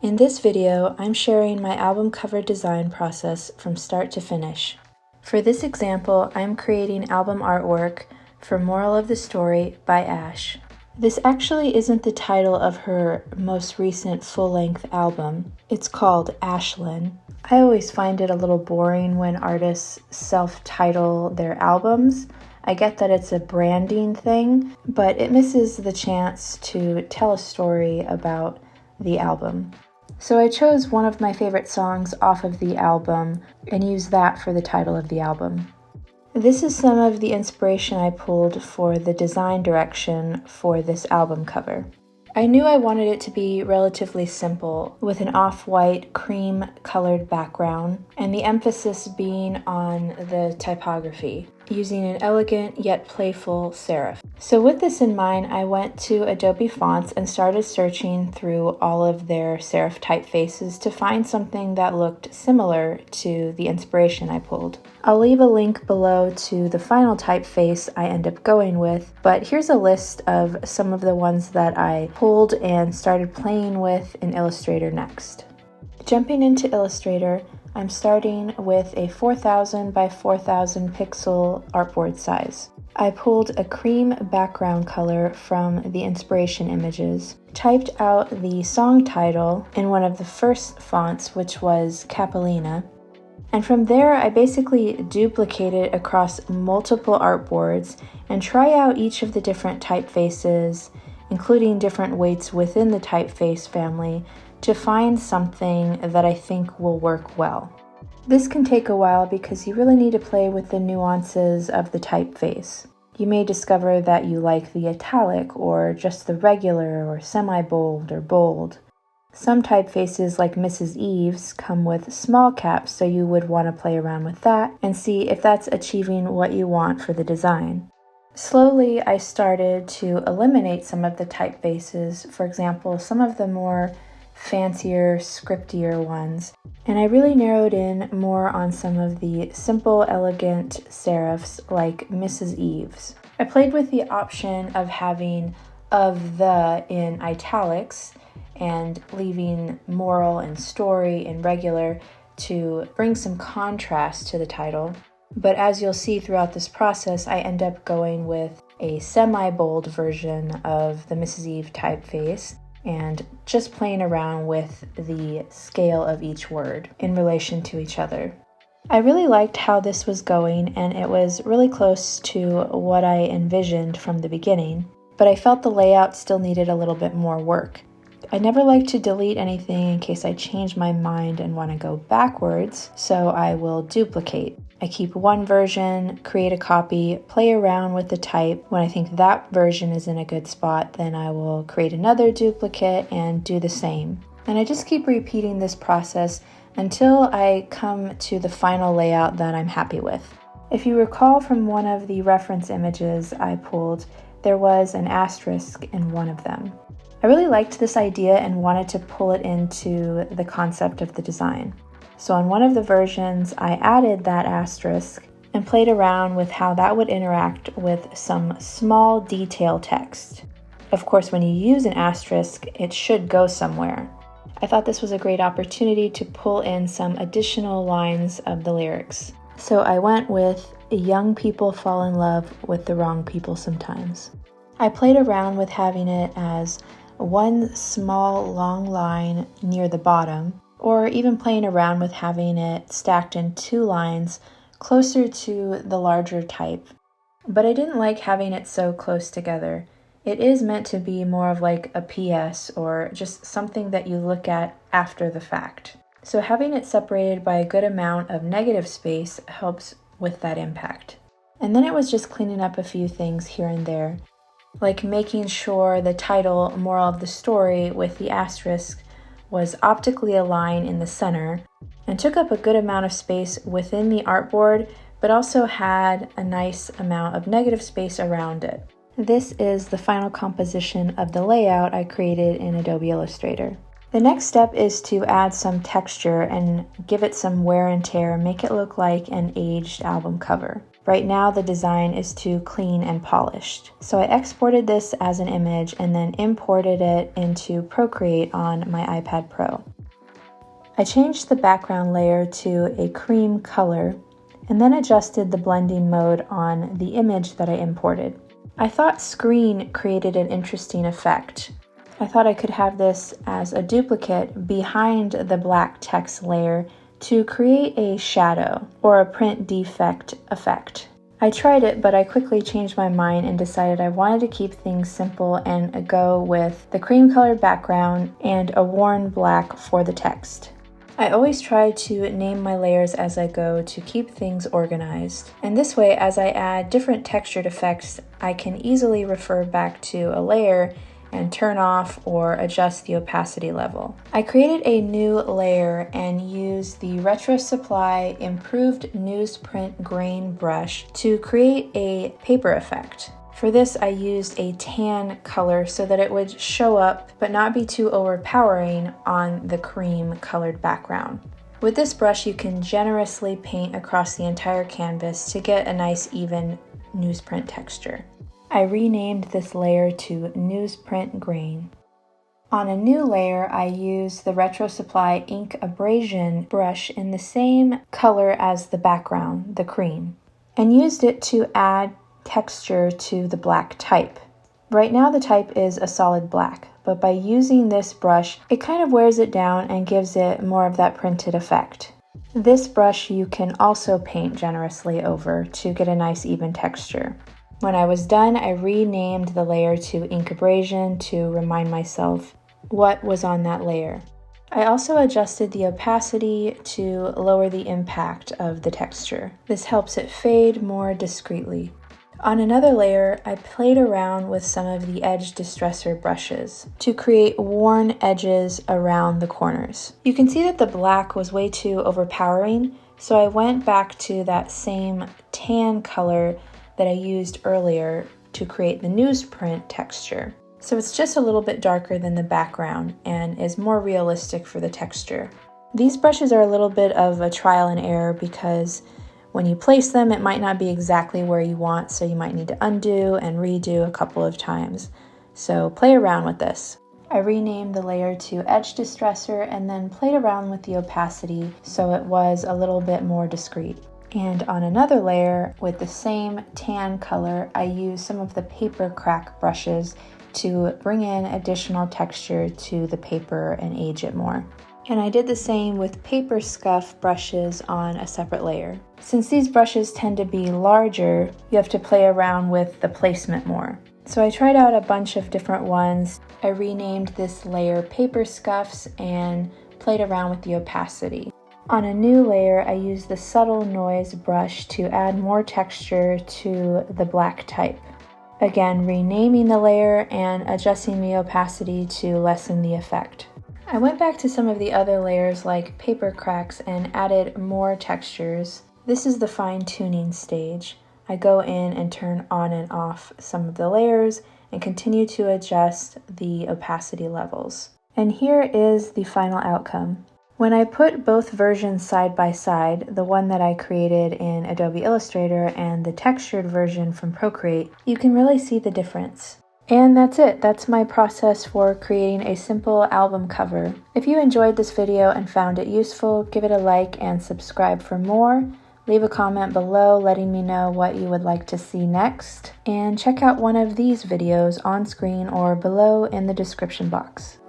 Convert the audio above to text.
In this video, I'm sharing my album cover design process from start to finish. For this example, I'm creating album artwork for Moral of the Story by Ash. This actually isn't the title of her most recent full-length album. It's called Ashlyn. I always find it a little boring when artists self-title their albums. I get that it's a branding thing, but it misses the chance to tell a story about the album. So I chose one of my favorite songs off of the album and used that for the title of the album. This is some of the inspiration I pulled for the design direction for this album cover. I knew I wanted it to be relatively simple, with an off-white cream-colored background, and the emphasis being on the typography, using an elegant yet playful serif. So with this in mind, I went to Adobe Fonts and started searching through all of their serif typefaces to find something that looked similar to the inspiration I pulled. I'll leave a link below to the final typeface I end up going with, but here's a list of some of the ones that I pulled and started playing with in Illustrator next. Jumping into Illustrator, I'm starting with a 4000 by 4000 pixel artboard size. I pulled a cream background color from the inspiration images, typed out the song title in one of the first fonts, which was Capellina, and from there I basically duplicated across multiple artboards and try out each of the different typefaces, including different weights within the typeface family, to find something that I think will work well. This can take a while because you really need to play with the nuances of the typeface. You may discover that you like the italic or just the regular or semi-bold or bold. Some typefaces like Mrs. Eaves come with small caps, so you would want to play around with that and see if that's achieving what you want for the design. Slowly, I started to eliminate some of the typefaces, for example, some of the more fancier, scriptier ones, and I really narrowed in more on some of the simple, elegant serifs like Mrs. Eaves. I played with the option of having "of the" in italics and leaving moral and story in regular to bring some contrast to the title. But as you'll see throughout this process, I end up going with a semi-bold version of the Mrs. Eve typeface and just playing around with the scale of each word in relation to each other. I really liked how this was going, and it was really close to what I envisioned from the beginning, but I felt the layout still needed a little bit more work. I never like to delete anything in case I change my mind and want to go backwards, so I will duplicate. I keep one version, create a copy, play around with the type. When I think that version is in a good spot, then I will create another duplicate and do the same. And I just keep repeating this process until I come to the final layout that I'm happy with. If you recall from one of the reference images I pulled, there was an asterisk in one of them. I really liked this idea and wanted to pull it into the concept of the design. So on one of the versions, I added that asterisk and played around with how that would interact with some small detail text. Of course, when you use an asterisk, it should go somewhere. I thought this was a great opportunity to pull in some additional lines of the lyrics. So I went with "Young people fall in love with the wrong people sometimes." I played around with having it as one small long line near the bottom, or even playing around with having it stacked in two lines closer to the larger type. But I didn't like having it so close together. It is meant to be more of like a PS or just something that you look at after the fact. So having it separated by a good amount of negative space helps with that impact. And then it was just cleaning up a few things here and there, like making sure the title "Moral of the Story" with the asterisk was optically aligned in the center and took up a good amount of space within the artboard, but also had a nice amount of negative space around it. This is the final composition of the layout I created in Adobe Illustrator. The next step is to add some texture and give it some wear and tear, make it look like an aged album cover. Right now the design is too clean and polished. So I exported this as an image and then imported it into Procreate on my iPad Pro. I changed the background layer to a cream color and then adjusted the blending mode on the image that I imported. I thought screen created an interesting effect. I thought I could have this as a duplicate behind the black text layer to create a shadow or a print defect effect. I tried it, but I quickly changed my mind and decided I wanted to keep things simple and go with the cream colored background and a worn black for the text. I always try to name my layers as I go to keep things organized. And this way, as I add different textured effects, I can easily refer back to a layer and turn off or adjust the opacity level. I created a new layer and used the RetroSupply Improved Newsprint Grain brush to create a paper effect. For this, I used a tan color so that it would show up but not be too overpowering on the cream colored background. With this brush, you can generously paint across the entire canvas to get a nice even newsprint texture. I renamed this layer to Newsprint Grain. On a new layer, I used the RetroSupply Ink Abrasion brush in the same color as the background, the cream, and used it to add texture to the black type. Right now the type is a solid black, but by using this brush, it kind of wears it down and gives it more of that printed effect. This brush you can also paint generously over to get a nice even texture. When I was done, I renamed the layer to Ink Abrasion to remind myself what was on that layer. I also adjusted the opacity to lower the impact of the texture. This helps it fade more discreetly. On another layer, I played around with some of the edge distressor brushes to create worn edges around the corners. You can see that the black was way too overpowering, so I went back to that same tan color that I used earlier to create the newsprint texture. So it's just a little bit darker than the background and is more realistic for the texture. These brushes are a little bit of a trial and error because when you place them, it might not be exactly where you want, so you might need to undo and redo a couple of times. So play around with this. I renamed the layer to Edge Distressor and then played around with the opacity so it was a little bit more discreet. And on another layer with the same tan color, I used some of the paper crack brushes to bring in additional texture to the paper and age it more. And I did the same with paper scuff brushes on a separate layer. Since these brushes tend to be larger, you have to play around with the placement more. So I tried out a bunch of different ones. I renamed this layer Paper Scuffs and played around with the opacity. On a new layer, I used the Subtle Noise brush to add more texture to the black type. Again, renaming the layer and adjusting the opacity to lessen the effect. I went back to some of the other layers like paper cracks and added more textures. This is the fine-tuning stage. I go in and turn on and off some of the layers and continue to adjust the opacity levels. And here is the final outcome. When I put both versions side by side, the one that I created in Adobe Illustrator and the textured version from Procreate, you can really see the difference. And that's it. That's my process for creating a simple album cover. If you enjoyed this video and found it useful, give it a like and subscribe for more. Leave a comment below letting me know what you would like to see next. And check out one of these videos on screen or below in the description box.